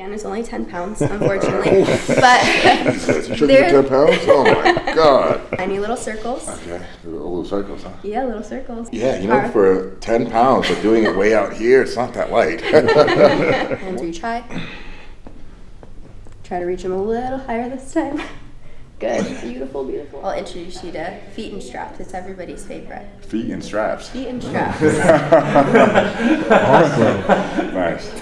again, is only 10 pounds, unfortunately. But you took 10 pounds? Oh my God. Tiny little circles. Okay, little circles, huh? Yeah, little circles. Yeah, you know, for 10 pounds, but doing it way out here, it's not that light. Hands reach high. Try to reach them a little higher this time. Good. Beautiful, beautiful. I'll introduce you to feet and straps. It's everybody's favorite. Feet and straps. Feet and straps. Awesome. Nice.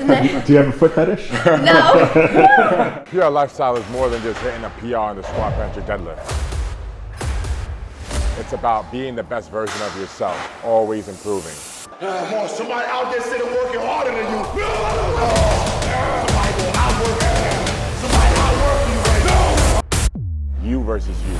Do you have a foot fetish? No. PR lifestyle is more than just hitting a PR in the squat, bench, or deadlift. It's about being the best version of yourself, always improving. Come on, somebody out there sitting working harder than you. Somebody going outwork you. Somebody outwork you right now. You versus you.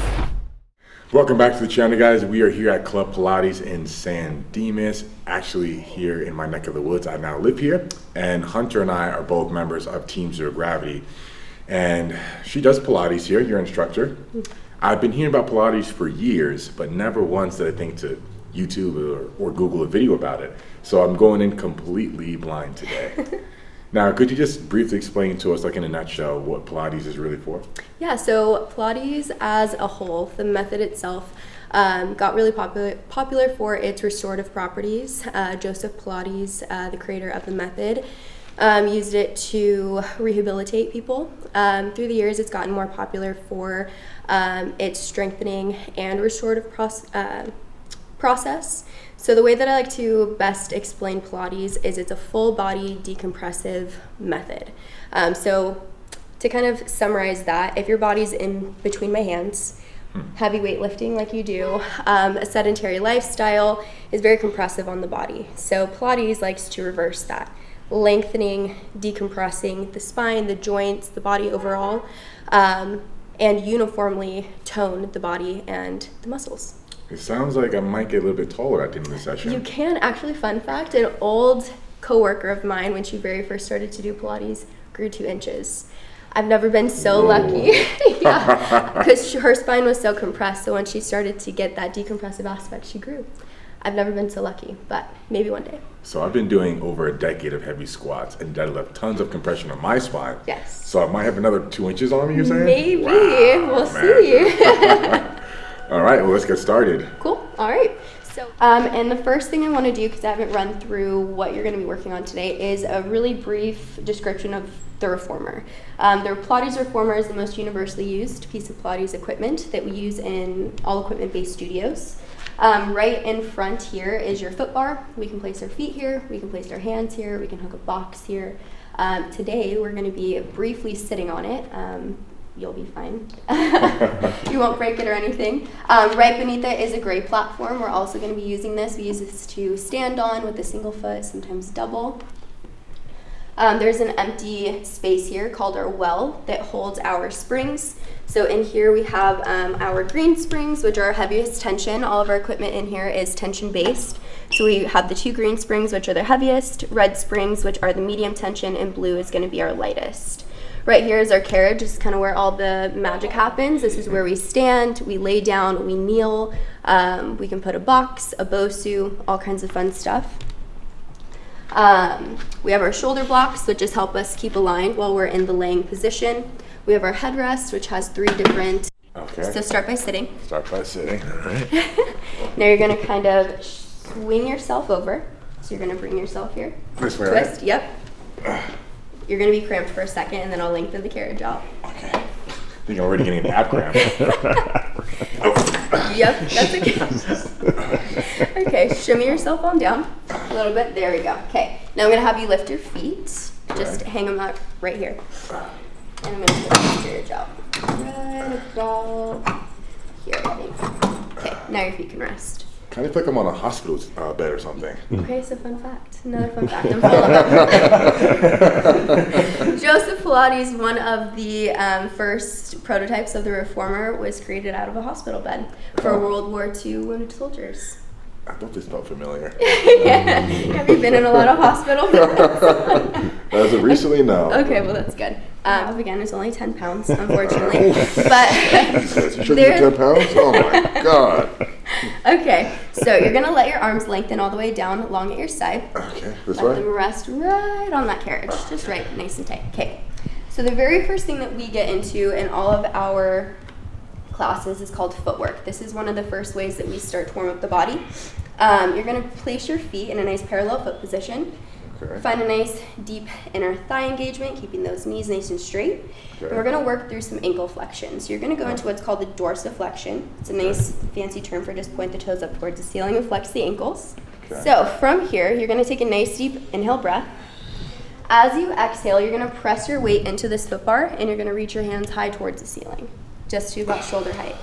Welcome back to the channel, guys. We are here at Club Pilates in San Dimas, actually here in my neck of the woods. I now live here, and Hunter and I are both members of Team Zero Gravity, and she does Pilates here, your instructor. I've been hearing about Pilates for years, but never once did I think to YouTube or Google a video about it. So I'm going in completely blind today. Now, could you just briefly explain to us, like in a nutshell, what Pilates is really for? Yeah, so Pilates as a whole, the method itself, got really popular for its restorative properties. Joseph Pilates, the creator of the method, used it to rehabilitate people. Through the years, it's gotten more popular for its strengthening and restorative process. So the way that I like to best explain Pilates is it's a full body decompressive method. So to kind of summarize that, if your body's in between my hands, heavy weightlifting like you do, a sedentary lifestyle is very compressive on the body. So Pilates likes to reverse that, lengthening, decompressing the spine, the joints, the body overall, and uniformly tone the body and the muscles. It sounds like I might get a little bit taller at the end of the session. You can. Actually, fun fact, an old coworker of mine, when she very first started to do Pilates, grew 2 inches. I've never been so lucky. Yeah, because her spine was so compressed, so when she started to get that decompressive aspect, she grew. I've never been so lucky, but maybe one day. So I've been doing over a decade of heavy squats and deadlift, tons of compression on my spine. Yes. So I might have another 2 inches on me, you're saying? Maybe. Wow, we'll see. All right, well, let's get started. Cool. All right. So, and the first thing I want to do, because I haven't run through what you're going to be working on today, is a really brief description of the reformer. The Pilates reformer is the most universally used piece of Pilates equipment that we use in all equipment-based studios. Right in front here is your foot bar. We can place our feet here. We can place our hands here. We can hook a box here. Today, we're going to be briefly sitting on it. You'll be fine. You won't break it or anything. Right beneath it is a gray platform. We're also going to be using this. We use this to stand on with a single foot, sometimes double. There's an empty space here called our well that holds our springs. So in here we have our green springs, which are our heaviest tension. All of our equipment in here is tension based. So we have the 2 green springs, which are the heaviest, red springs, which are the medium tension, and blue is going to be our lightest. Right here is our carriage. This is kind of where all the magic happens. This is where we stand, we lay down, we kneel. We can put a box, a Bosu, all kinds of fun stuff. We have our shoulder blocks, which just help us keep aligned while we're in the laying position. We have our headrest, which has 3 different. Okay. So start by sitting. Start by sitting. All right. Now you're going to kind of swing yourself over. So you're going to bring yourself here. This way, Twist. right? Yep. You're going to be cramped for a second, and then I'll lengthen the carriage out. Okay. I think I'm already getting an ab cramp. Yep, that's okay. Okay, shimmy yourself on down a little bit. There we go. Okay, now I'm going to have you lift your feet. Just hang them out right here. And I'm going to put the carriage out. Right about here, I think. Okay, now your feet can rest. Kind of feel like I'm on a hospital bed or something. Okay, so fun fact. Another fun fact. I'm full of them. Joseph Pilates, one of the first prototypes of the reformer, was created out of a hospital bed for World War II wounded soldiers. I thought this felt familiar. Yeah. Have you been in a lot of hospital beds? As of recently, no. Okay, well that's good. Again, it's only 10 pounds, unfortunately. But you took 10 pounds? Oh my God. Okay, so you're gonna let your arms lengthen all the way down along at your side. Okay, this Let way? them rest right on that carriage, just right, nice and tight. Okay, So the very first thing that we get into in all of our classes is called footwork. This is one of the first ways that we start to warm up the body. You're going to place your feet in a nice parallel foot position. Okay. Find a nice deep inner thigh engagement, keeping those knees nice and straight. Okay. And we're going to work through some ankle flexion. So you're going to go into what's called the dorsiflexion. It's a nice fancy term for just point the toes up towards the ceiling and flex the ankles. Okay. So from here, you're going to take a nice deep inhale breath. As you exhale, you're going to press your weight into this foot bar, and you're going to reach your hands high towards the ceiling, just to about shoulder height.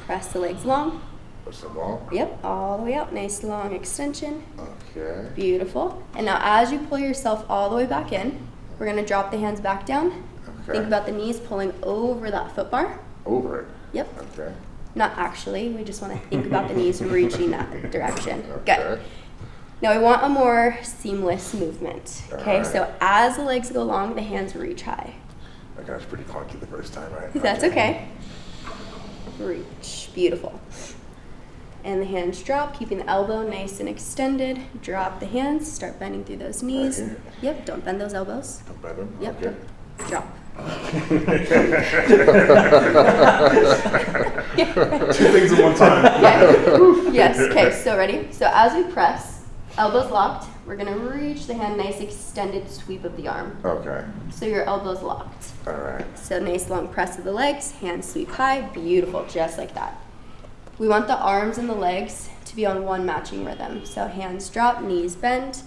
Press the legs long. Push them long. Yep, all the way up. Nice long extension. Okay. Beautiful. And now as you pull yourself all the way back in, we're going to drop the hands back down. Okay. Think about the knees pulling over that foot bar. Over it. Yep. Okay. Not actually. We just want to think about the knees reaching that direction. Okay. Good. Now we want a more seamless movement. Okay, Alright. so as the legs go long, the hands reach high. That got pretty clunky the first time, right? That's okay. Reach. Beautiful. And the hands drop, keeping the elbow nice and extended. Drop the hands, start bending through those knees. Right here. Yep, don't bend those elbows. Don't bend them? Yep, Okay. drop. Two things at one time. Okay. Yes, okay, so ready? So as we press, elbows locked, we're gonna reach the hand, nice extended sweep of the arm. Okay. So your elbows locked. All right. So nice long press of the legs, hands sweep high, beautiful, just like that. We want the arms and the legs to be on one matching rhythm. So hands drop, knees bend.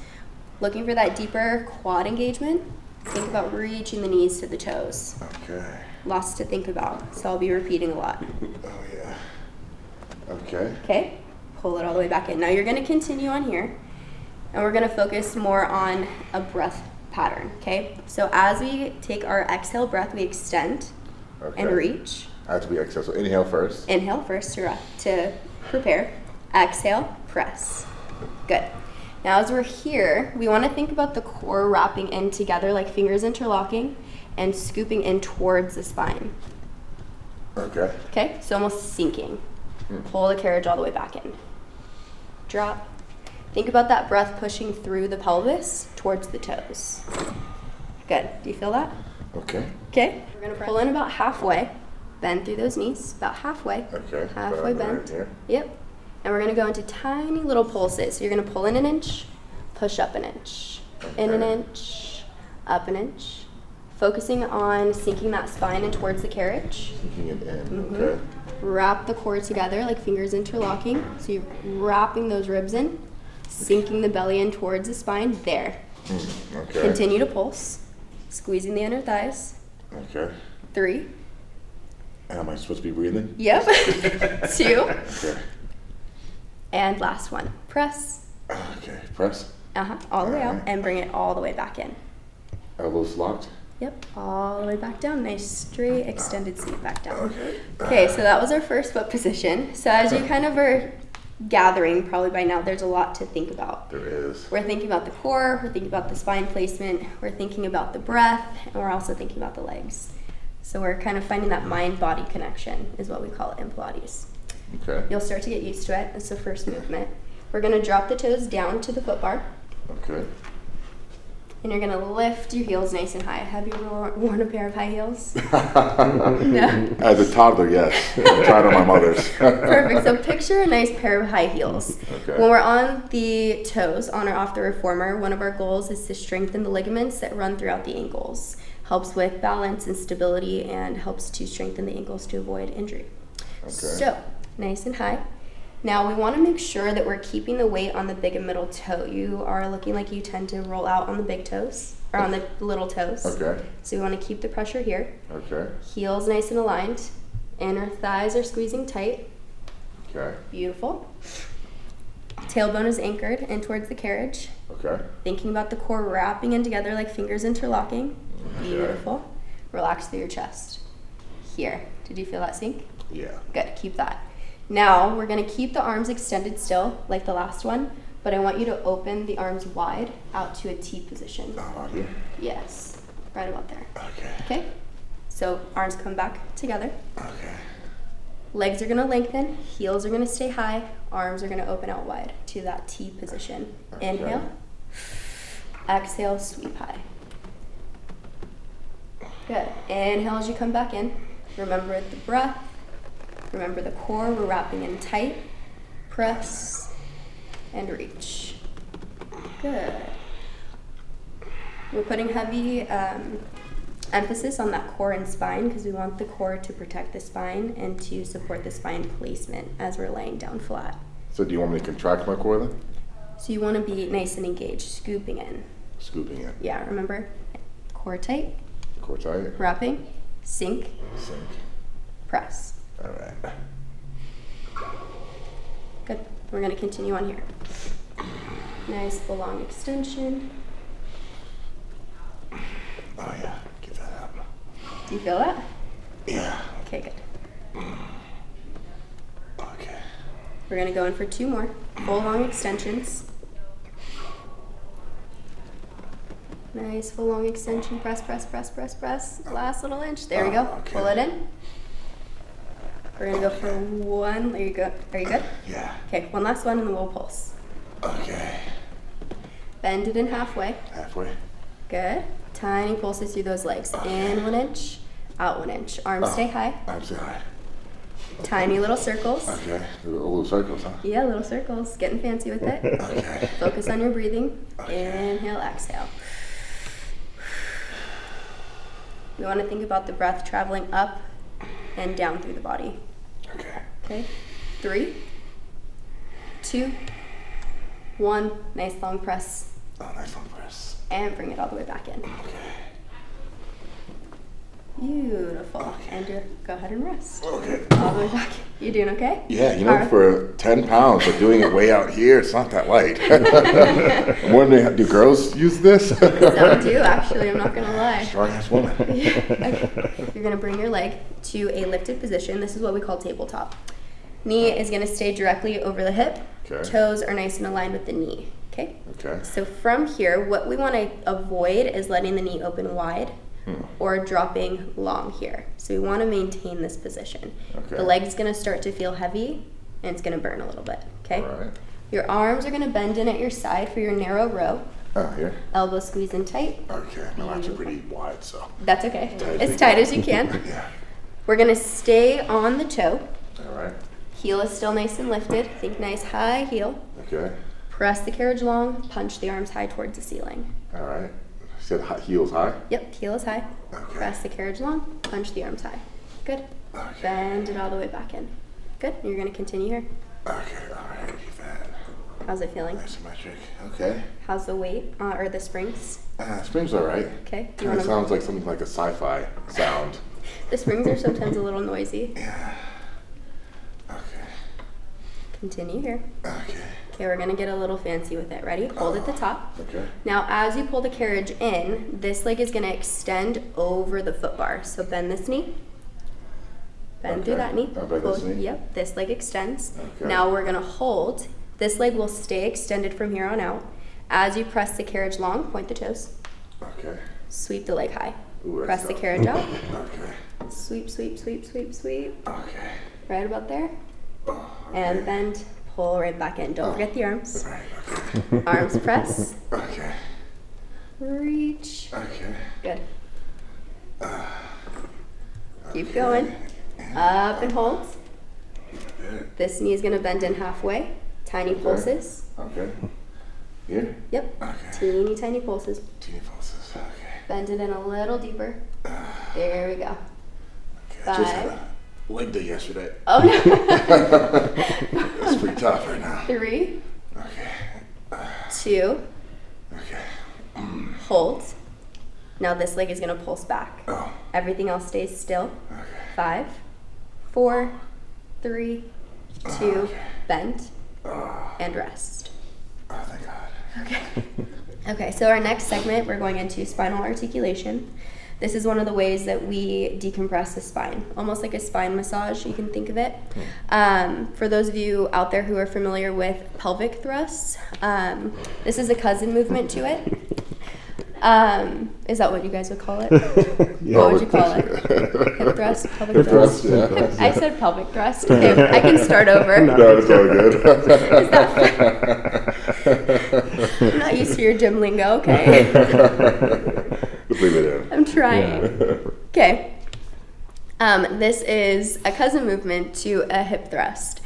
Looking for that deeper quad engagement. Think about reaching the knees to the toes. Okay. Lots to think about, so I'll be repeating a lot. Oh, yeah. Okay. Okay, pull it all the way back in. Now you're gonna continue on here, and we're gonna focus more on a breath pattern, okay? So as we take our exhale breath, we extend Okay. and reach. As we exhale, so inhale first. Inhale first to prepare. Exhale, press. Good. Now as we're here, we want to think about the core wrapping in together like fingers interlocking and scooping in towards the spine. Okay. Okay, so almost sinking. Pull the carriage all the way back in. Drop. Think about that breath pushing through the pelvis towards the toes. Good. Do you feel that? Okay. Okay. We're going to pull in about halfway. Bend through those knees, about halfway. Okay. Halfway Right bend. here. Yep. And we're going to go into tiny little pulses. So you're going to pull in an inch, push up an inch, in an Okay. inch, up an inch. Focusing on sinking that spine in towards the carriage. Sinking it in. Mhm. Okay. Wrap the core together like fingers interlocking. So you're wrapping those ribs in, sinking the belly in towards the spine. There. Okay. Continue to pulse, squeezing the inner thighs. Okay. 3. And am I supposed to be breathing? Yep. 2. Okay. And last one. Press. Okay. Press. All the way out Alright. and bring it all the way back in. Elbows locked. Yep, all the way back down. Nice straight extended seat back down. Okay. Okay, so that was our first foot position. So as you kind of are gathering, probably by now, there's a lot to think about. There is. We're thinking about the core, we're thinking about the spine placement, we're thinking about the breath, and we're also thinking about the legs. So we're kind of finding that mind-body connection is what we call it in Pilates. Okay. You'll start to get used to it. It's the first movement. We're gonna drop the toes down to the foot bar. Okay. And you're gonna lift your heels nice and high. Have you ever worn a pair of high heels? No. As a toddler, yes. I tried on my mother's. Perfect. So picture a nice pair of high heels. Okay. When we're on the toes, on or off the reformer, one of our goals is to strengthen the ligaments that run throughout the ankles. Helps with balance and stability and helps to strengthen the ankles to avoid injury. Okay. So, nice and high. Now we want to make sure that we're keeping the weight on the big and middle toe. You are looking like you tend to roll out on the big toes, or on the little toes. Okay. So we want to keep the pressure here. Okay. Heels nice and aligned. Inner thighs are squeezing tight. Okay. Beautiful. Tailbone is anchored in towards the carriage. Okay. Thinking about the core wrapping in together like fingers interlocking. Beautiful. Relax through your chest. Here. Did you feel that sink? Yeah. Good. Keep that. Now we're going to keep the arms extended still like the last one, but I want you to open the arms wide out to a T position. Here. Yes. Right about there. Okay. Okay? So arms come back together. Okay. Legs are going to lengthen, heels are going to stay high, arms are going to open out wide to that T position. Okay. Inhale, exhale, sweep high. Good. Inhale as you come back in. Remember the breath. Remember the core. We're wrapping in tight. Press and reach. Good. We're putting heavy emphasis on that core and spine because we want the core to protect the spine and to support the spine placement as we're laying down flat. So do you want me to contract my core then? So you want to be nice and engaged, scooping in. Scooping in. Yeah, remember? Core tight. Core tight. Wrapping. Sink. Sink. Press. All right. Good. We're going to continue on here. Nice full long extension. Oh yeah, get that up. Do you feel that? Yeah. Okay, good. Okay. We're going to go in for 2 more. Full long extensions. Nice full long extension. Press, press, press, press, press. Last little inch. There we go. Okay. Pull it in. We're going to go for 1. There you go. Are you good? Yeah. Okay, 1 last one and then we'll pulse. Okay. Bend it in halfway. Halfway. Good. Tiny pulses through those legs. In 1 inch, out 1 inch. Arms stay high. Arms stay high. Tiny little circles. Okay. Little circles, huh? Yeah, little circles. Getting fancy with it. Okay. Focus on your breathing. Okay. Inhale, exhale. We want to think about the breath traveling up and down through the body. Okay. Okay? 3, 2, 1. Nice long press. Oh, nice long press. And bring it all the way back in. Okay. Beautiful. Okay. And go ahead and rest. Okay. All the way back. You doing okay? Yeah, you know, Alright. for 10 pounds, but doing it way out here, it's not that light. I'm wondering, do girls use this? Some do, actually, I'm not going to lie. Strong ass woman. Okay. You're going to bring your leg to a lifted position. This is what we call tabletop. Knee is going to stay directly over the hip. Okay. Toes are nice and aligned with the knee. Okay? Okay. So from here, what we want to avoid is letting the knee open wide or dropping long here. So we want to maintain this position. Okay. The leg's going to start to feel heavy and it's going to burn a little bit. Okay? All right. Your arms are going to bend in at your side for your narrow row. Oh, here. Elbows squeeze in tight. Okay. My legs are pretty wide, so. That's okay. Tight. As tight as you can. Yeah. We're going to stay on the toe. All right. Heel is still nice and lifted. Think nice high heel. Okay. Press the carriage long. Punch the arms high towards the ceiling. All right. You said heels high? Yep, heel is high. Okay. Press the carriage long. Punch the arms high. Good. Okay. Bend it all the way back in. Good. You're going to continue here. Okay. All right. Keep that. How's it feeling? Isometric. Okay. How's the weight or the springs? Springs all right. Okay. Do you Kind want of sounds like something like a sci-fi sound. The springs are sometimes a little noisy. Yeah. Okay. Continue here. Okay. Okay, we're going to get a little fancy with it. Ready? Hold at the top. Okay. Now, as you pull the carriage in, this leg is going to extend over the foot bar. So bend this knee. Bend through Okay. that knee. I'll bend this knee? Yep, this leg extends. Okay. Now we're going to hold. This leg will stay extended from here on out. As you press the carriage long, point the toes. Okay. Sweep the leg high. Ooh, Press that's the tough. carriage out. Okay. Sweep, sweep, sweep, sweep, sweep. Okay. Right about there. Oh, okay. And bend. Pull right back in. Don't forget the arms. Right. Okay. Arms press. Okay. Reach. Okay. Good. Keep going. Up and hold. Good. This knee is going to bend in halfway. Tiny Okay. pulses. Okay. Here? Yep. Okay. Teeny tiny pulses. Teeny pulses. Okay. Bend it in a little deeper. There we go. Okay. I just had 5. a leg day yesterday. Oh no. It's pretty tough right now. 3, Okay. 2, Okay. hold. Now this leg is going to pulse back. Oh. Everything else stays still. Okay. 5, 4, 3, 2, bend, and rest. Oh, thank God. Okay. Okay, so our next segment, we're going into spinal articulation. This is one of the ways that we decompress the spine, almost like a spine massage, you can think of it. For those of you out there who are familiar with pelvic thrusts, this is a cousin movement to it. Is that what you guys would call it? Yeah. What would you call it? Hip thrust? Pelvic Hip thrust? thrust, yeah. I said pelvic thrust. Okay, I can start over. No, it's all good. I'm not used to your gym lingo, okay? The leave it in. I'm trying. Okay. This is a cousin movement to a hip thrust.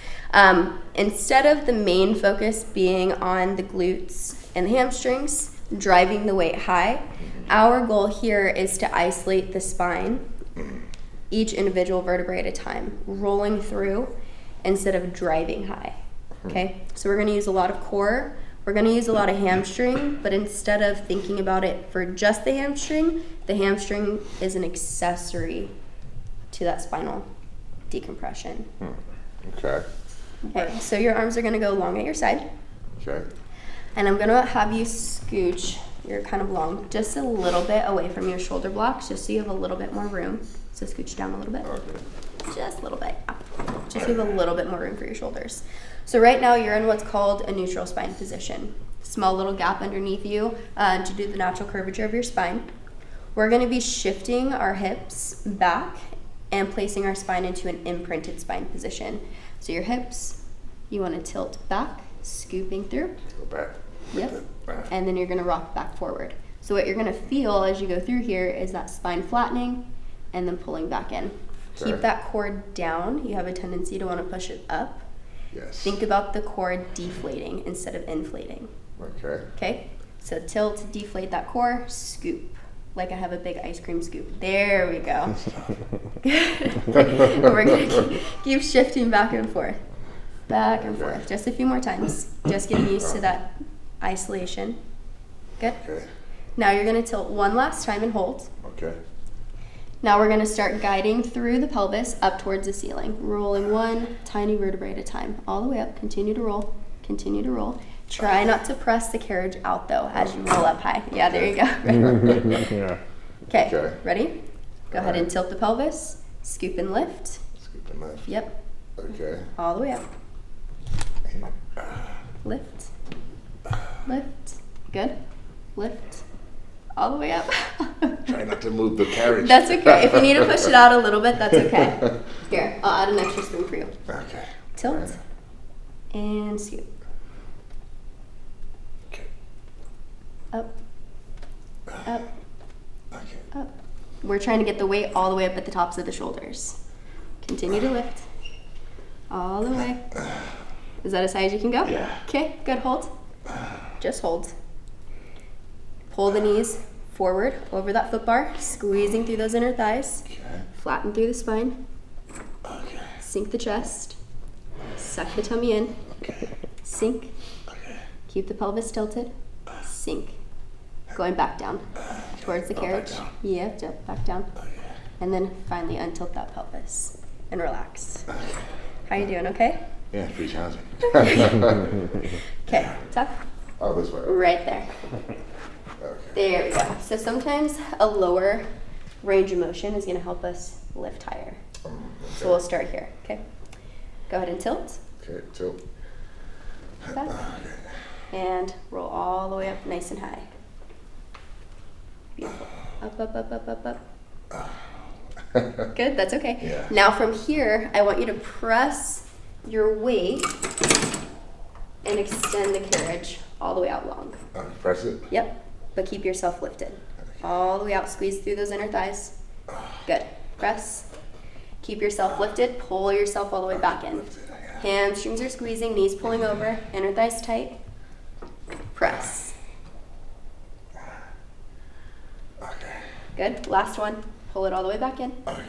Instead of the main focus being on the glutes and the hamstrings, driving the weight high, our goal here is to isolate the spine, each individual vertebrae at a time, rolling through instead of driving high. Okay, so we're going to use a lot of core, we're going to use a lot of hamstring, but instead of thinking about it for just the hamstring is an accessory to that spinal decompression. Okay. Okay, so your arms are going to go long at your side, Okay. and I'm going to have you scooch, you're kind of long, just a little bit away from your shoulder blocks, just so you have a little bit more room. So scooch down a little bit. Okay. Just a little bit. Just so you have a little bit more room for your shoulders. So right now you're in what's called a neutral spine position. Small little gap underneath you to do the natural curvature of your spine. We're going to be shifting our hips back and placing our spine into an imprinted spine position. So your hips, you want to tilt back, scooping through. Go back. Yep. And then you're going to rock back forward. So what you're going to feel as you go through here is that spine flattening and then pulling back in. Okay. Keep that core down. You have a tendency to want to push it up. Yes. Think about the core deflating instead of inflating. Okay. Okay? So tilt, deflate that core, scoop. Like I have a big ice cream scoop. There we go. Good. We're going to keep shifting back and forth. Back and forth. Just a few more times. Just getting used to that isolation. Good. Okay. Now you're going to tilt one last time and hold. Okay. Now we're going to start guiding through the pelvis up towards the ceiling, rolling one tiny vertebrae at a time, all the way up. Continue to roll, continue to roll. Try not to press the carriage out though as you roll up high. Yeah, there you go. Yeah. Okay, ready? Go ahead and tilt the pelvis, scoop and lift. Scoop and lift. Yep, Okay. all the way up. Lift, lift, good. Lift, all the way up. Try not to move the carriage. That's okay. If you need to push it out a little bit, that's okay. Here, I'll add an extra spoon for you. Okay. Tilt and scoop. Okay. Up, up, Okay. up. We're trying to get the weight all the way up at the tops of the shoulders. Continue to lift. All the way. Is that as high as you can go? Yeah. Okay, good. Hold. Just hold. Pull the knees forward over that foot bar, squeezing through those inner thighs. Okay. Flatten through the spine. Okay. Sink the chest. Suck the tummy in. Okay. Sink. Okay. Keep the pelvis tilted. Sink. Going back down towards the Go back carriage. down. Yep, back down. Okay. And then finally untilt that pelvis and relax. Okay. How you doing? Okay? Yeah, pretty challenging. Okay, tuck. Oh, this way. Right there. Okay. There we go. So sometimes a lower range of motion is going to help us lift higher. So we'll start here. Okay. Go ahead and tilt. Okay, tilt. Back. And roll all the way up nice and high. Beautiful. Up, up, up, up, up, up. Good, that's okay. Yeah. Now from here, I want you to press your weight and extend the carriage all the way out long. Press it. Yep, but keep yourself lifted. All the way out, squeeze through those inner thighs. Good, press. Keep yourself lifted, pull yourself all the way back in. Hamstrings are squeezing, knees pulling over, inner thighs tight. Press. Okay. Good, last one. Pull it all the way back in. Okay.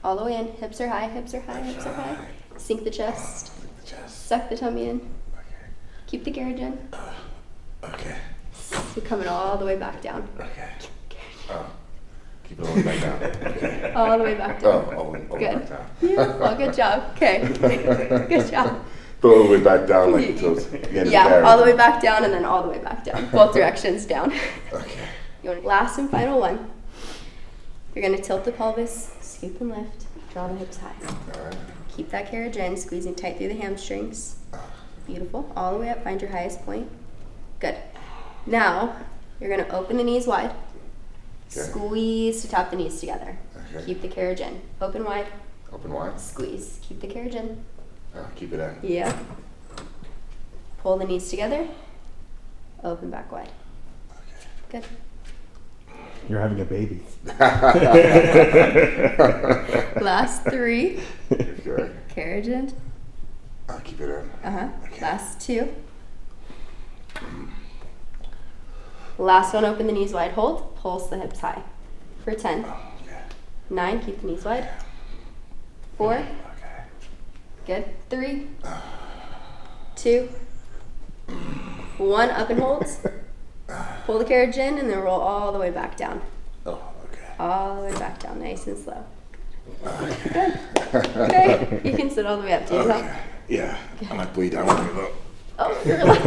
All the way in. Hips are high, hips are high, hips are high. Sink the chest. The chest. Suck the tummy in. Okay. Keep the carriage in. Okay. So coming all the way back down. Okay. Oh. Keep it all the way back down. Okay. All the way back down. Oh, Good. back down. Beautiful, good job. Okay. Good job. Throw it all the way back down like towards the end of the Yeah, carriage. all the way back down and then all the way back down. Both directions down. Okay. You want last and final one. You're going to tilt the pelvis, scoop and lift, draw the hips high. All right. Keep that carriage in, squeezing tight through the hamstrings. Beautiful. All the way up, find your highest point. Good. Now, you're going to open the knees wide. Okay. Squeeze to tap the knees together. Okay. Keep the carriage in. Open wide, Open wide. squeeze. Keep the carriage in. Keep it in. Yeah. Pull the knees together. Open back wide. Okay. Good. You're having a baby. Last 3. Okay. Carriage in. I'll keep it in. Okay. Last 2. Last one, open the knees wide. Hold. Pulse the hips high. For 10. Okay. 9, keep the knees wide. 4. Okay. Good. 3. 2. 1, up and holds. Pull the carriage in and then roll all the way back down. Oh, okay. All the way back down, nice and slow. Good. Okay. You can sit all the way up. Do you Okay. Yeah. I might bleed out. Oh, you're really.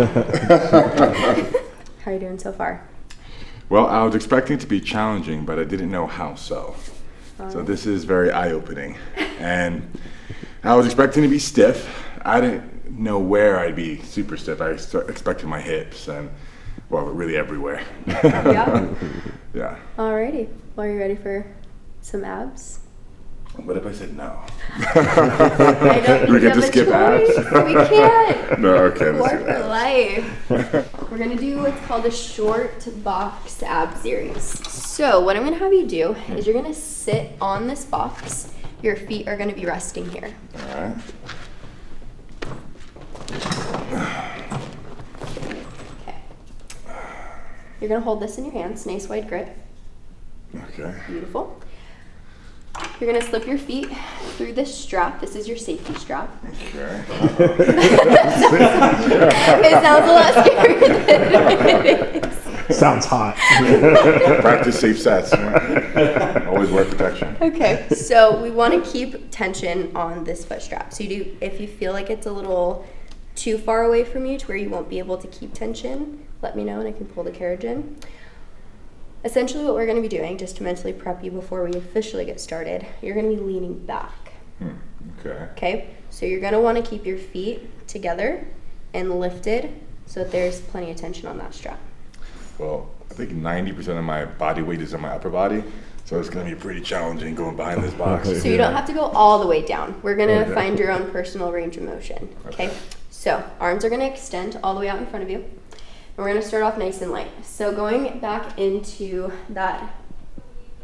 How are you doing so far? Well, I was expecting it to be challenging, but I didn't know how so. So this is very eye-opening. And I was expecting to be stiff. I didn't know where I'd be super stiff. I expected my hips and, well, really everywhere. Yeah. Yeah. Alrighty. Well, are you ready for some abs? What if I said no? I don't We think get you to have a skip choice. abs? We can't. No, okay. Let's War do for that. life. We're gonna do what's called a short box ab series. So what I'm gonna have you do is you're gonna sit on this box. Your feet are gonna be resting here. All right. Okay. You're gonna hold this in your hands, nice wide grip. Okay. Beautiful. You're gonna slip your feet through this strap. This is your safety strap. Okay. It sounds a lot scarier than it is. Sounds hot. Practice safe sets. Always wear protection. Okay, so we want to keep tension on this foot strap. So if you feel like it's a little too far away from you to where you won't be able to keep tension, let me know and I can pull the carriage in. Essentially what we're going to be doing, just to mentally prep you before we officially get started, you're going to be leaning back. Okay. Okay, so you're going to want to keep your feet together and lifted so that there's plenty of tension on that strap. Well, I think 90% of my body weight is on my upper body, so it's going to be pretty challenging going behind this box. So you don't have to go all the way down. We're going to Okay. find your own personal range of motion. Okay? So arms are going to extend all the way out in front of you. And we're going to start off nice and light. So going back into that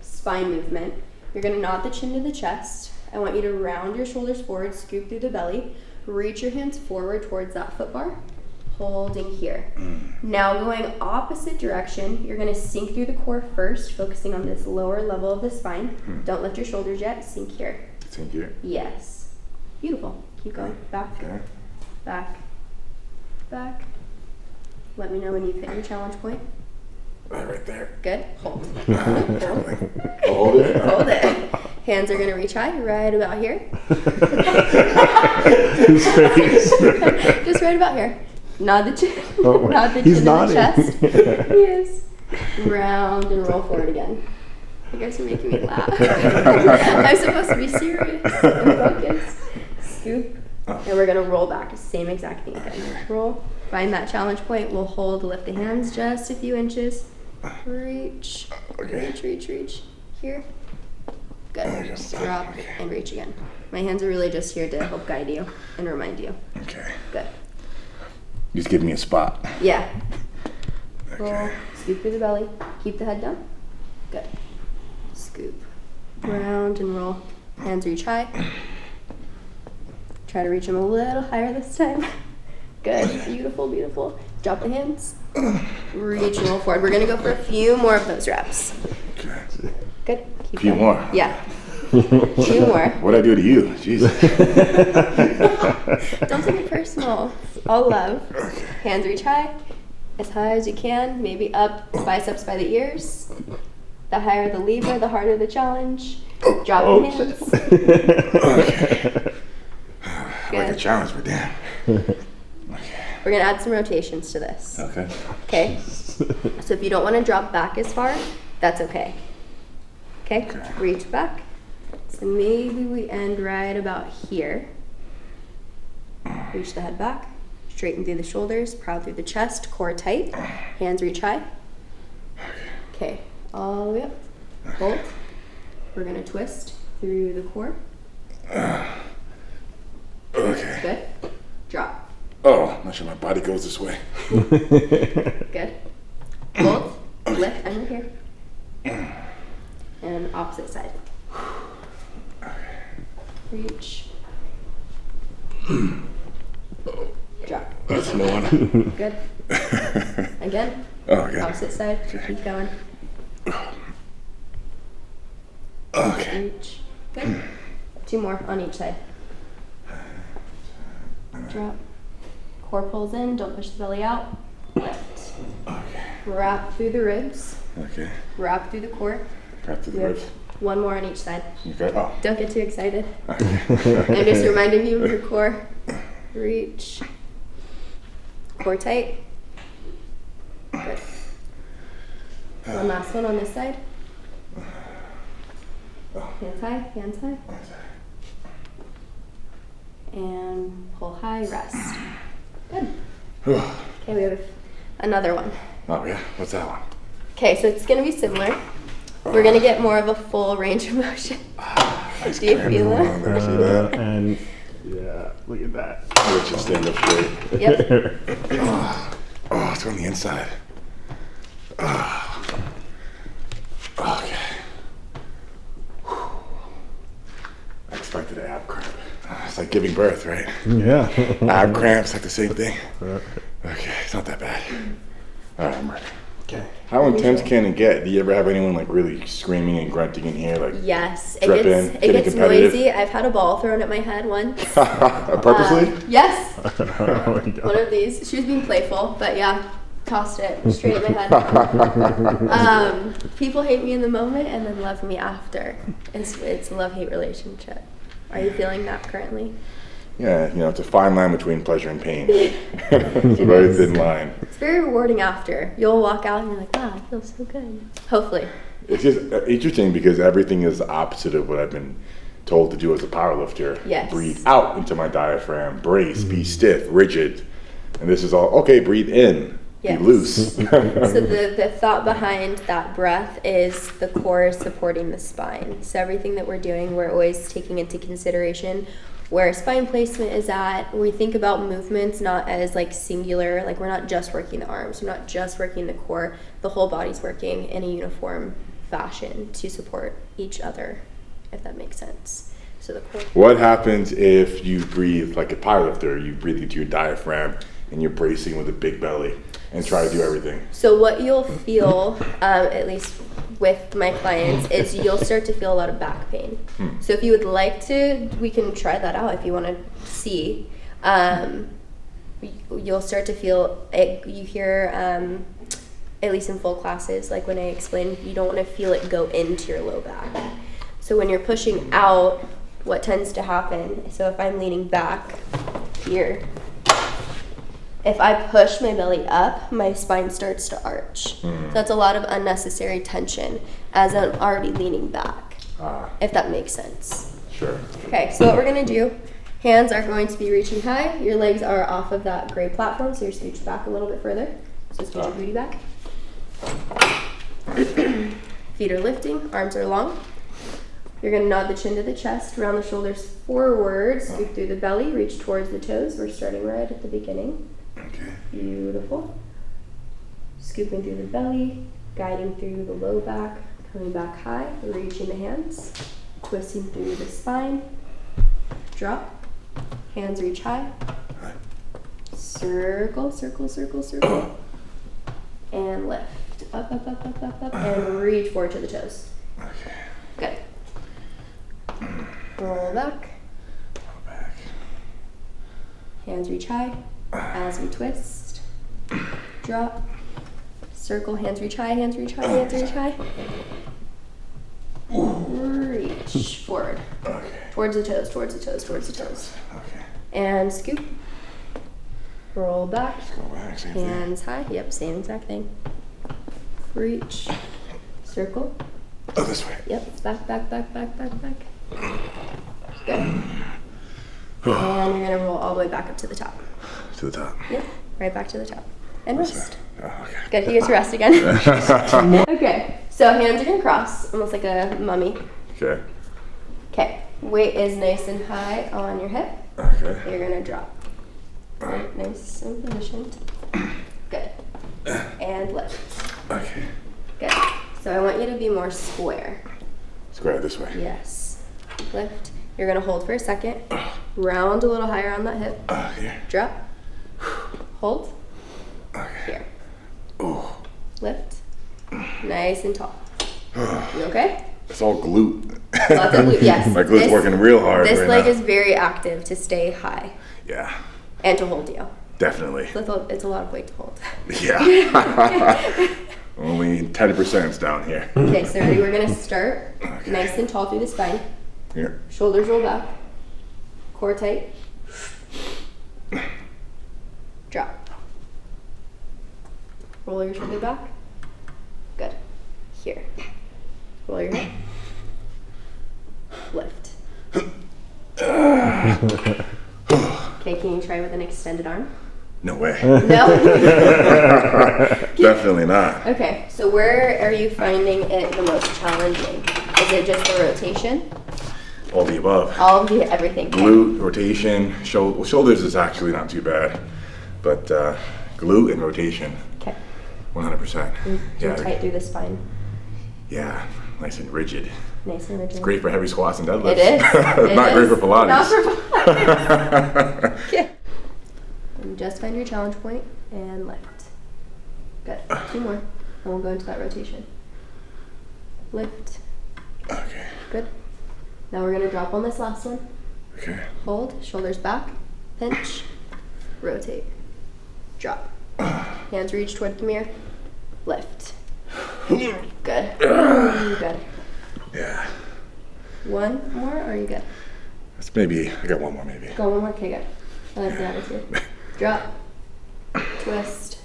spine movement, you're going to nod the chin to the chest. I want you to round your shoulders forward, scoop through the belly, reach your hands forward towards that foot bar, holding here. Now going opposite direction, you're going to sink through the core first, focusing on this lower level of the spine. Don't lift your shoulders yet, sink here. Sink here. Yes. Beautiful. Keep going. Back, Okay. back, back. Let me know when you've hit your challenge point. Right there. Good. Hold. Hold it. Hold it. Hands are going to reach high, right about here. His face. Just right about here. Nod the chin. Oh, Nod the he's chin to the nodding. chest. He is. Round and roll forward again. You guys are making me laugh. I'm supposed to be serious and focused. Scoop. And we're going to roll back. Same exact thing again. Roll. Find that challenge point. We'll hold, lift the hands just a few inches. Reach. Reach, reach, reach. Here. Good. Drop and reach again. My hands are really just here to help guide you and remind you. Okay. Good. Just give me a spot. Yeah. Roll. Okay. Scoop through the belly. Keep the head down. Good. Scoop. Round and roll. Hands reach high. Try to reach them a little higher this time. Good. Beautiful, beautiful. Drop the hands. Reach and roll forward. We're going to go for a few more of those reps. Okay. Good. Keep Few going. more. Yeah. Few more. What'd I do to you? Jesus. Don't take it personal. It's all love. Hands reach high as you can. Maybe up, biceps by the ears. The higher the lever, the harder the challenge. Drop the hands. Okay. I like a Good. challenge, but damn. We're gonna add some rotations to this. Okay. Okay? So if you don't want to drop back as far, that's okay. Okay? Reach back. So maybe we end right about here. Reach the head back. Straighten through the shoulders, proud through the chest, core tight. Hands reach high. Okay, all the way up. Hold. We're gonna twist through the core. Okay. Good. Drop. Oh, I'm not sure my body goes this way. Good. Hold. Lift. I'm right here. and opposite side. Reach. Drop. That's no one. Good. Again. Okay. Opposite side. Keep going. Okay. Reach. Good. 2 more on each side. Drop. Core pulls in. Don't push the belly out. Lift. Okay. Wrap through the ribs. Okay. Wrap through the core. Got to the You have ribs. 1 more on each side. Okay. Oh. Don't get too excited. I'm just reminding you of your core. Reach. Core tight. Good. One last one on this side. Hands high, hands high. And pull high, rest. Good. Okay, we have another one. Oh yeah. What's that one? Okay, so it's gonna be similar. We're gonna get more of a full range of motion. Nice Do you cramp feel going it? on there. See that? And yeah, look at that. Let's just stand up straight. Yep. Oh, it's on the inside. Okay. I expected an ab cramp. It's like giving birth, right? Yeah. Ab cramps, like the same thing. Okay, it's not that bad. All right, I'm ready. Okay. How intense can it get? Do you ever have anyone like really screaming and grunting in here? Like Yes, it Drip gets in, it getting gets competitive. noisy. I've had a ball thrown at my head once. purposely? Yes, Oh my God. one of these. She was being playful, but yeah, tossed it straight at my head. People hate me in the moment and then love me after. It's a love-hate relationship. Are you feeling that currently? Yeah, you know, it's a fine line between pleasure and pain. It's a very thin line. It's very rewarding after. You'll walk out and you're like, wow, I feel so good. Hopefully. It's just interesting because everything is the opposite of what I've been told to do as a powerlifter. Yes. Breathe out into my diaphragm, brace, be stiff, rigid. And this is all, okay, breathe in, Yes. be loose. So the thought behind that breath is the core is supporting the spine. So everything that we're doing, we're always taking into consideration where spine placement is at. We think about movements not as like singular, like we're not just working the arms, we're not just working the core, the whole body's working in a uniform fashion to support each other, if that makes sense. So the core. What happens if you breathe like a powerlifter, you breathe into your diaphragm and you're bracing with a big belly and try to do everything? So what you'll feel, at least with my clients, is you'll start to feel a lot of back pain. So if you would like to, we can try that out if you want to see. You'll start to feel it. You hear, at least in full classes, like when I explain, you don't want to feel it go into your low back. So when you're pushing out, what tends to happen, so if I'm leaning back here, if I push my belly up, my spine starts to arch. So that's a lot of unnecessary tension as I'm already leaning back, if that makes sense. Sure. Okay, so what we're gonna do, hands are going to be reaching high. Your legs are off of that gray platform, so you're scooched back a little bit further. So scoot your booty back. Feet are lifting, arms are long. You're gonna nod the chin to the chest, round the shoulders forward, scoop through the belly, reach towards the toes. We're starting right at the beginning. Okay. Beautiful. Scooping through the belly, guiding through the low back, coming back high, reaching the hands, twisting through the spine, drop, hands reach high, circle, circle, circle, circle, and lift, up, up, up, up, up, up, and reach forward to the toes. Okay. Good. Roll back, Go back. hands reach high, as we twist, drop, circle, hands reach high, hands reach high, hands reach high. Reach forward, Okay. towards the toes, towards the toes, towards the toes. Okay. And scoop. Roll back, Go back. Same thing. hands high. Yep, same exact thing. Reach, circle. Oh, this way. Yep, back, back, back, back, back, back. Good. And you're gonna roll all the way back up to the top. To the top. Yep, right back to the top. And rest. Oh, okay. Good, you get to rest again. Okay, so hands are gonna cross, almost like a mummy. Okay. Okay, weight is nice and high on your hip. Okay. You're gonna drop. Right, nice and positioned. Good. And lift. Okay. Good. So I want you to be more square. Let's grab it this way. Yes. Lift. You're gonna hold for a second. Round a little higher on that hip. Here. Drop. Hold. Okay. Here. Ooh. Lift. Nice and tall. You okay? It's all glute. Lots of glute, yes. My glute's working real hard This right leg now. is very active to stay high Yeah, and to hold you. definitely. It's a lot of weight to hold. Yeah. Only 10% down here. Okay, so ready? We're gonna start Okay. nice and tall through the spine. Here. Shoulders roll back. Core tight. Drop. Roll your shoulder back. Good. Here. Roll your hip. Lift. Okay, can you try with an extended arm? No way. No? Definitely not. Okay, so where are you finding it the most challenging? Is it just the rotation? All the above. All of the everything. Okay. Glute, rotation, shoulders is actually not too bad, but glute and rotation, Okay. 100%. Too tight through the spine. Yeah, nice and rigid. Nice and rigid. Great for heavy squats and deadlifts. It is. It Not great is. for Pilates. Not for Pilates. Okay. And just find your challenge point and lift. Good. 2 more. And we'll go into that rotation. Lift. Okay. Good. Now we're going to drop on this last one. Okay. Hold. Shoulders back. Pinch. Rotate. Drop. Hands reach toward the mirror. Lift. Good. Good. Yeah. 1 more, or are you good? That's maybe, I got one more maybe. Go 1 more. Okay, good. I like the attitude. Drop. Twist.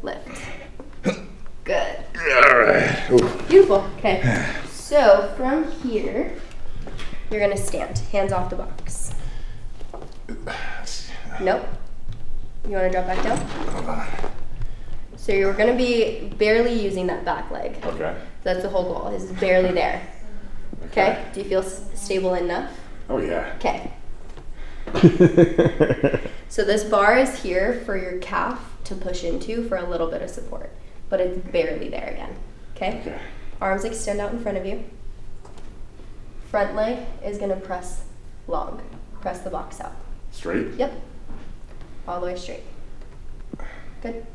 Lift. Good. All right. Ooh. Beautiful. Okay. So from here, you're gonna stand. Hands off the box. Nope. You wanna drop back down? Hold on. So you're gonna be barely using that back leg. Okay. That's the whole goal, is barely there. Okay? Do you feel stable enough? Oh yeah. Okay. So this bar is here for your calf to push into for a little bit of support, but it's barely there again. Okay? Okay. Arms extend out in front of you. Front leg is gonna press long. Press the box out. Straight? Yep. All the way straight. Good.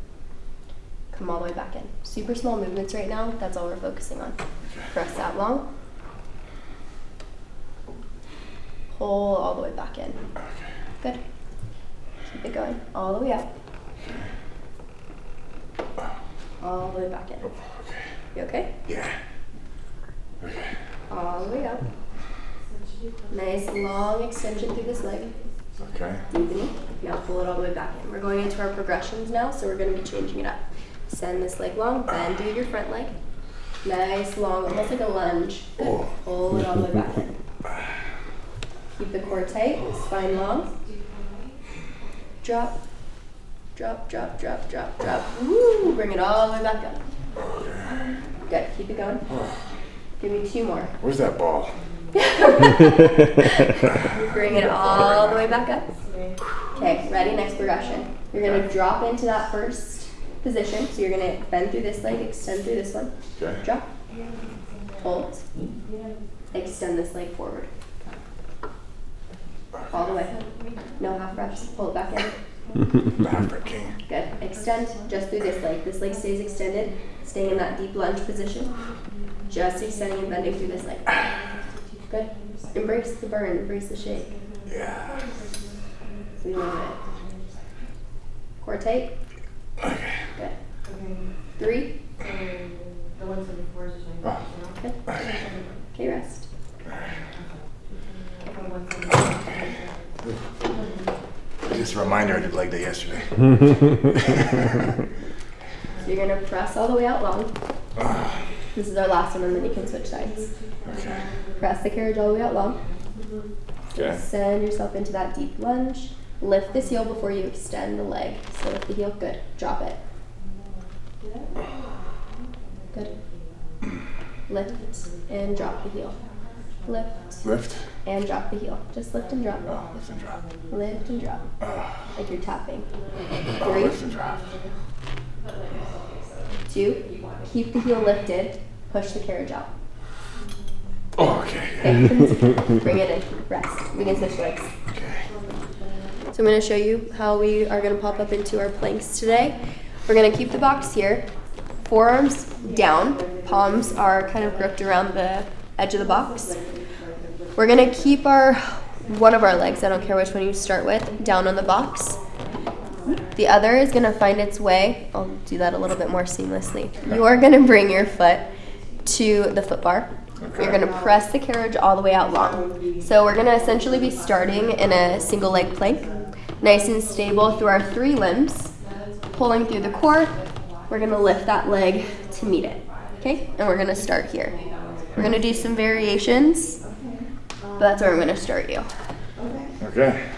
Come all the way back in. Super small movements right now. That's all we're focusing on. Press that long. Pull all the way back in. Good. Keep it going. All the way up. All the way back in. Okay. You okay? Yeah. Okay. All the way up. Nice long extension through this leg. Okay. Deepening. Now pull it all the way back in. We're going into our progressions now, so we're going to be changing it up. Send this leg long, then do your front leg. Nice long, almost like a lunge. Good. Oh. Pull it all the way back in. Keep the core tight, spine long. Drop, drop, drop, drop, drop, drop. Woo! Bring it all the way back up. Good. Keep it going. Give me 2 more. Where's that ball? Bring it all the way back up. Okay, ready? Next progression. You're going to drop into that first position. So you're going to bend through this leg, extend through this one. Okay. Drop. Hold. Extend this leg forward. All the way. No half reps. Pull it back in. The half rep king. Good. Extend just through this leg. This leg stays extended, staying in that deep lunge position. Just extending and bending through this leg. Good. Embrace the burn. Embrace the shake. Yeah. We love it. Core tight. Okay. Good. 3. Oh. Good. Okay, rest. Just a reminder, I did leg day yesterday. So you're going to press all the way out long. This is our last one, and then you can switch sides. Okay. Press the carriage all the way out long. Okay. Send yourself into that deep lunge. Lift this heel before you extend the leg. So lift the heel. Good. Drop it. Good. Lift and drop the heel. Lift Lift. and drop the heel. Just lift and drop. Oh, lift and drop. Lift and drop. Like you're tapping. Oh, 3, lift and drop. 2. Keep the heel lifted. push the carriage out. Oh, okay. Okay, bring it in, rest. We can switch legs. Okay. So I'm going to show you how we are going to pop up into our planks today. We're going to keep the box here, forearms down, palms are kind of gripped around the edge of the box. We're going to keep one of our legs, I don't care which one you start with, down on the box. The other is going to find its way, I'll do that a little bit more seamlessly. You are going to bring your foot to the foot bar. You're going to press the carriage all the way out long. So we're going to essentially be starting in a single leg plank, nice and stable through our 3 limbs, pulling through the core. We're going to lift that leg to meet it, okay? And we're going to start here. We're going to do some variations, but that's where I'm going to start you. Okay.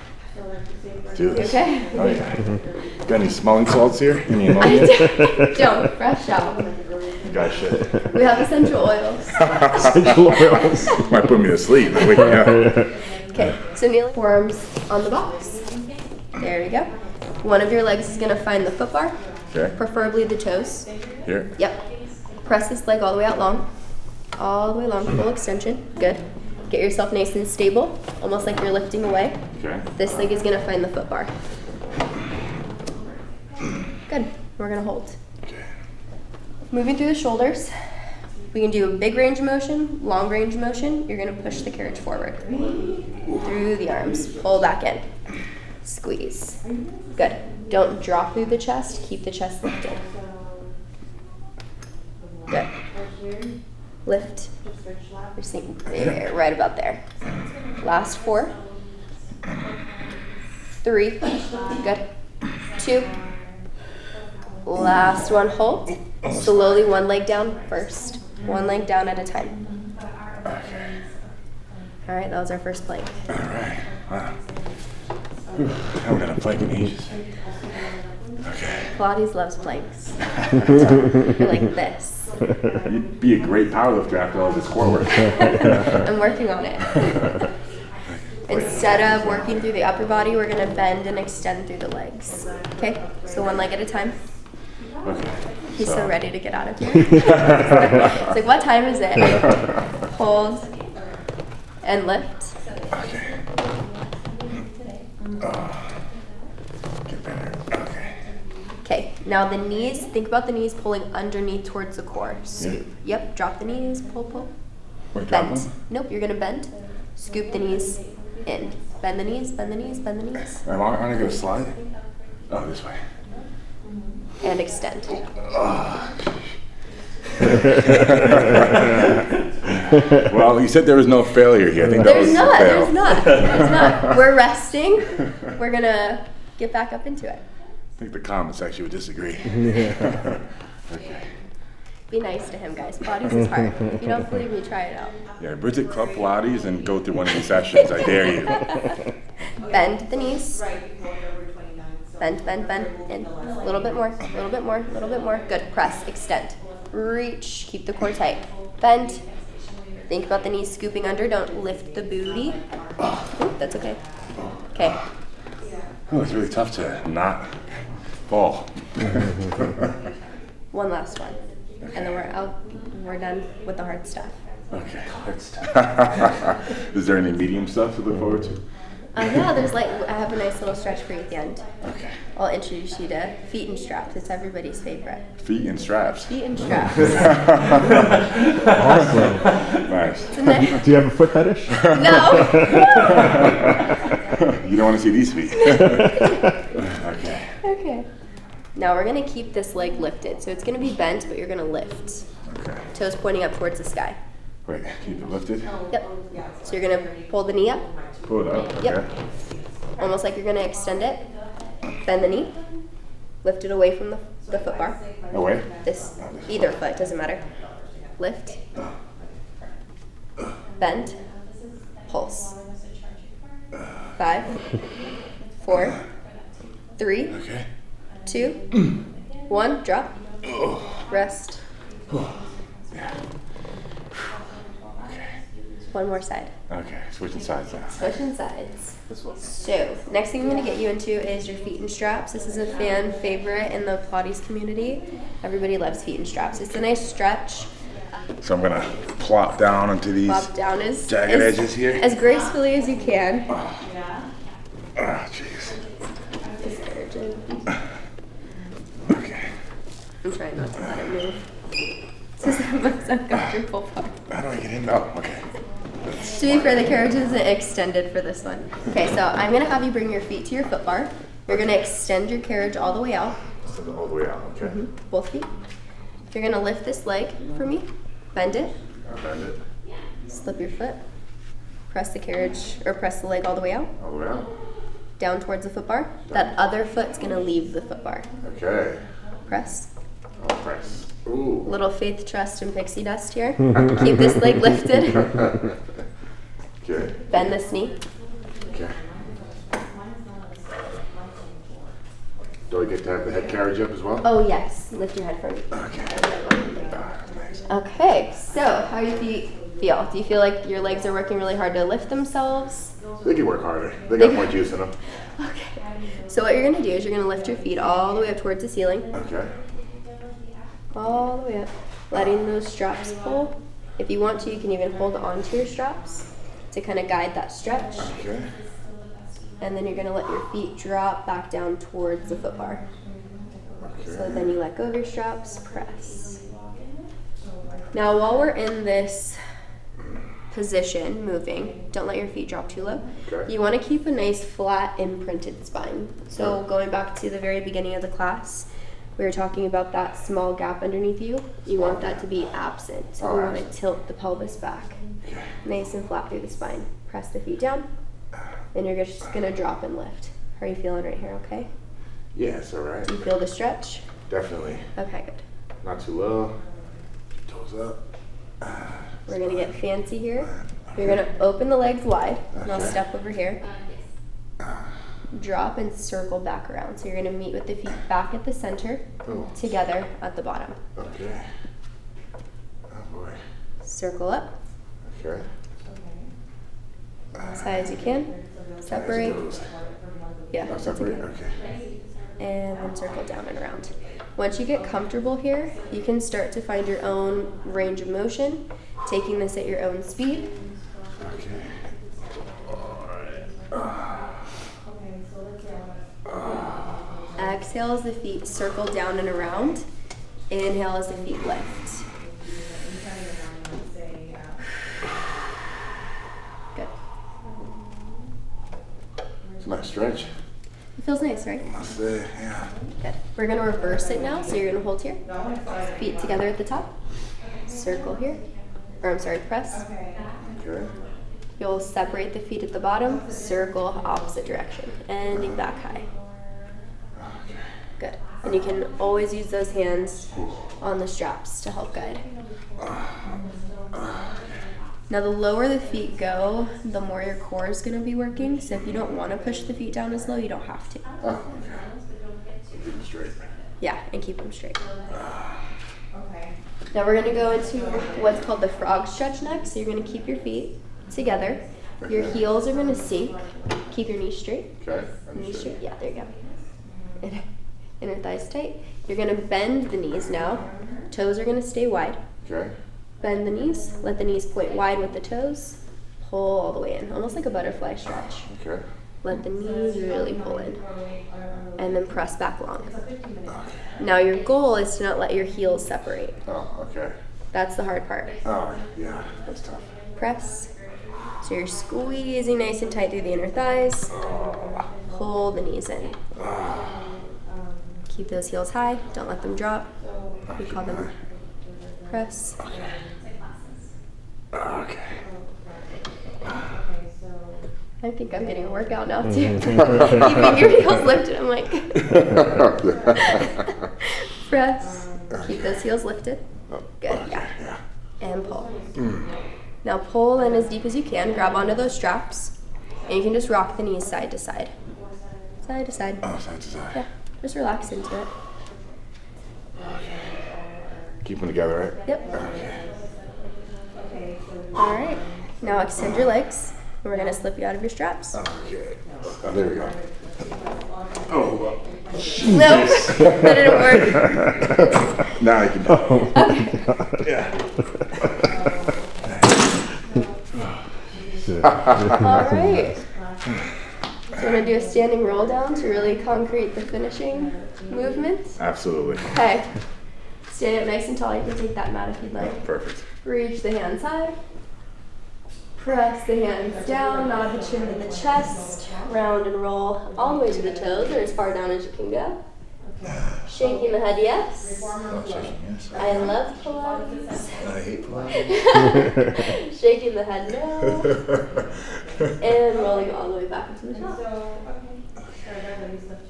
Let's do this. Okay? Oh, yeah. Got any smelling salts here? Any ammonia? Don't, fresh out. You guys should. We have essential oils. Essential oils. Might put me to sleep. Wake me up. Okay, so kneeling, forearms on the box. There we go. One of your legs is going to find the foot bar, Okay. preferably the toes. Here. Yep. Press this leg all the way out long. All the way long, full extension. Good. Get yourself nice and stable, almost like you're lifting away. Okay. This leg is going to find the foot bar. Good. We're going to hold. Okay. Moving through the shoulders. We can do a big range of motion, long range of motion. You're going to push the carriage forward. Through the arms. Pull back in. Squeeze. Good. Don't drop through the chest. Keep the chest lifted. Good. Lift. You're seeing there, right about there. Last 4. 3. Good. 2. Last one, hold. Slowly one leg down first. One leg down at a time. Okay. All right, that was our first plank. All right. Wow. Whew. I haven't done a plank in ages. Okay. Pilates loves planks. You're like this. You'd be a great powerlifter after all this core work. I'm working on it. Instead of working through the upper body, we're going to bend and extend through the legs. Okay? So one leg at a time. Okay. He's so ready to get out of here. It's like, what time is it? Hold and lift. Okay. Get better. Okay. Okay, now the knees, think about the knees pulling underneath towards the core. Scoop. Yep, drop the knees, pull. Wait, drop Bend. them? Nope, you're going to bend. Scoop the knees in. Bend the knees, bend the knees, bend the knees. Aren't I going to slide? Oh, this way. And extend. Well, you said there was no failure here. I think that There's was not, a fail. there's not. We're resting. We're going to get back up into it. I think the comment section would disagree. Okay. Be nice to him, guys. Pilates is hard. If you don't believe me, try it out. Yeah, Bridget Club Pilates and go through one of these sessions. I dare you. Bend the knees. Bend, bend, bend. In. A little bit more, a little bit more, a little bit more. Good. Press, extend. Reach. Keep the core tight. Bend. Think about the knees scooping under. Don't lift the booty. Oop, that's okay. Okay. Oh, it's really tough to not fall. One last one. And then we're out. We're done with the hard stuff. Okay. Is there any medium stuff to look forward to? Yeah, there's I have a nice little stretch for you at the end. Okay. I'll introduce you to feet and straps. It's everybody's favorite. Feet and straps. Feet and straps. Awesome. Nice. Do you have a foot fetish? No. You don't want to see these feet. Okay. Okay. Now we're gonna keep this leg lifted. So it's gonna be bent, but you're gonna lift. Okay. Toes pointing up towards the sky. Wait, keep it lifted. Yep. So you're gonna pull the knee up. Pull it up. Okay. Yep. Almost like you're gonna extend it. Bend the knee. Lift it away from the foot bar. Away. Either foot, doesn't matter. Lift. Bend. Pulse. 5, 4, 3, Okay. 2, 1. Drop. Rest. Yeah. Okay. One more side. Okay. Switching sides now. Switching sides. So, next thing I'm going to get you into is your feet and straps. This is a fan favorite in the Pilates community. Everybody loves feet and straps. It's a nice stretch. So I'm gonna plop down onto these Plop down as jagged edges here. as gracefully as you can. Oh, jeez. Okay. I'm trying not to let it move. This is the most uncomfortable part. How do I get in? Oh, okay. To be fair, the carriage isn't extended for this one. Okay, so I'm gonna have you bring your feet to your foot bar. You're gonna extend your carriage all the way out. Send it all the way out, okay. Both feet. You're gonna lift this leg for me. Bend it. I'll bend it Slip your foot. Press the carriage, or press the leg all the way out. all the way out. Down towards the foot bar. That other foot's gonna leave the foot bar. Okay. Press. I'll press. Ooh. Little faith, trust, and pixie dust here. Keep this leg lifted. Okay. Bend this knee. Okay. Do I get to have the head carriage up as well? Oh yes, lift your head for me. Okay. Nice. Okay, so how do your feet feel? Do you feel like your legs are working really hard to lift themselves? They can work harder. They got more juice in them. Okay. So what you're gonna do is you're gonna lift your feet all the way up towards the ceiling. Okay. All the way up. Letting those straps pull. If you want to, you can even hold onto your straps to kind of guide that stretch. Okay. And then you're gonna let your feet drop back down towards the foot bar. Okay. So then you let go of your straps, press. Now while we're in this position, moving, don't let your feet drop too low. Okay. You want to keep a nice flat imprinted spine. So going back to the very beginning of the class, we were talking about that small gap underneath you. You want that to be absent. So we want to tilt the pelvis back. Okay. Nice and flat through the spine. Press the feet down. And you're just going to drop and lift. How are you feeling right here, okay? Yeah, it's all right. Do you feel the stretch? Definitely. Okay, good. Not too low. Toes up. We're going to get fancy here. You're going to open the legs wide. And I'll Okay. step over here. Drop and circle back around. So you're going to meet with the feet back at the center, Oh. together at the bottom. Okay. Oh boy. Circle up Okay. as high as you can. Separate. Yeah, Oh, that's separate. okay. Okay. And then circle down and around. Once you get comfortable here, you can start to find your own range of motion, taking this at your own speed. Okay. Exhale as the feet circle down and around. Inhale as the feet lift. Good. It's a nice stretch. It feels nice, right? I say, yeah. Good. We're going to reverse it now. So you're going to hold here. Feet together at the top. Circle here. Or I'm sorry, press. Okay. You'll separate the feet at the bottom. Circle opposite direction. Ending back high. Good. And you can always use those hands on the straps to help guide. Now the lower the feet go, the more your core is going to be working. So if you don't want to push the feet down as low, you don't have to. Oh, okay. Keep it straight. Yeah, and keep them straight. Now we're going to go into what's called the frog stretch next. So you're going to keep your feet together. Your heels are going to sink. Keep your knees straight. Okay. Knees straight. Yeah, there you go. Inner thighs tight. You're going to bend the knees now. Toes are going to stay wide. Okay. Bend the knees. Let the knees point wide with the toes. Pull all the way in, almost like a butterfly stretch. Okay. Let the knees really pull in. And then press back long. Now your goal is to not let your heels separate. Oh, okay. That's the hard part. Oh, yeah. That's tough. Press. So you're squeezing nice and tight through the inner thighs. Pull the knees in. Keep those heels high. Don't let them drop. We call them press. Okay. I think I'm getting a workout now too. Keeping your heels lifted. I'm like, press. Keep those heels lifted. Good, yeah. And pull. Now pull in as deep as you can. Grab onto those straps. And you can just rock the knees side to side. Side to side. Oh, side to side. Yeah, just relax into it. Keep them together, right? Yep. Okay. All right. Now extend your legs. And we're going to slip you out of your straps. Okay. Oh, there we go. Oh, Nope, that didn't work. now I can. Oh my God. Yeah. All right. So you want to do a standing roll down to really concrete the finishing movements? Absolutely. Okay. Stand up nice and tall. You can take that mat if you'd like. Perfect. Reach the hands high. Press the hands down, nod the chin to the chest. Round and roll all the way to the toes or as far down as you can go. Shaking the head, yes. I love Pilates. I hate Shaking the head, no. And rolling all the way back into the top.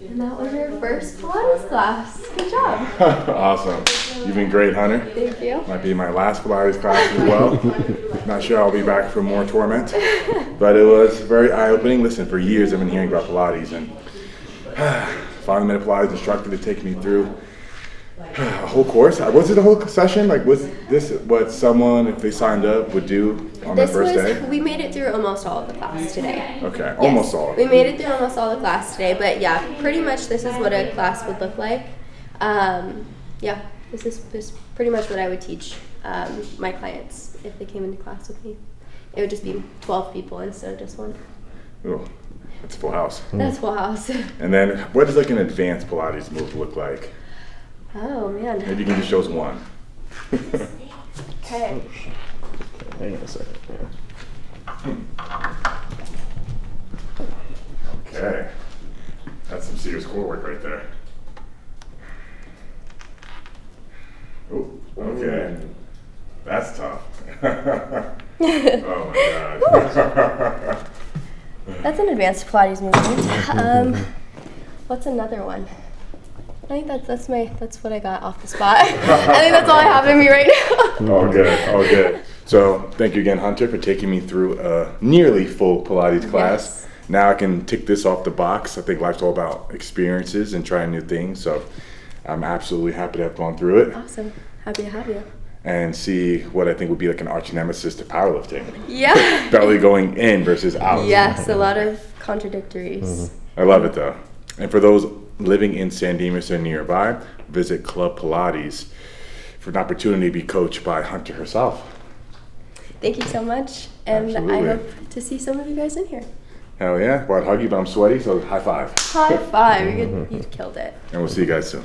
And that was your first Pilates class. Good job. Awesome. You've been great, Hunter. Thank you. Might be my last Pilates class as well. Not sure I'll be back for more torment. But it was very eye-opening. Listen, for years I've been hearing about Pilates, and finally met a Pilates instructor to take me through a whole course. Was it a whole session? Like, was this what someone, if they signed up, would do on their first day? We made it through almost all of the class today. Okay, almost all. We made it through almost all the class today, but yeah, pretty much this is what a class would look like. Yeah, this is pretty much what I would teach my clients if they came into class with me. It would just be 12 people instead of just one. Oh, that's full house. That's full house. And then, what does like an advanced Pilates move look like? Oh man. Maybe you can just show us one. Okay. Hang on a second. Okay. That's some serious core work right there. Oh, okay. That's tough. Oh my god. That's an advanced Pilates movement. What's another one? I think that's what I got off the spot. I think that's all I have in me right now. All good, all good. So thank you again, Hunter, for taking me through a nearly full Pilates class. Yes. Now I can tick this off the box. I think life's all about experiences and trying new things. So I'm absolutely happy to have gone through it Awesome. Happy to have you. and see what I think would be like an arch nemesis to powerlifting. Yeah. Belly going in versus out. Yes, a lot of contradictories. I love it though. And for those living in San Dimas or nearby, visit Club Pilates for an opportunity to be coached by Hunter herself. Thank you so much, and Absolutely. I hope to see some of you guys in here. Hell yeah. Well, I'd hug you, but I'm sweaty, so high five. High five. You killed it. And we'll see you guys soon.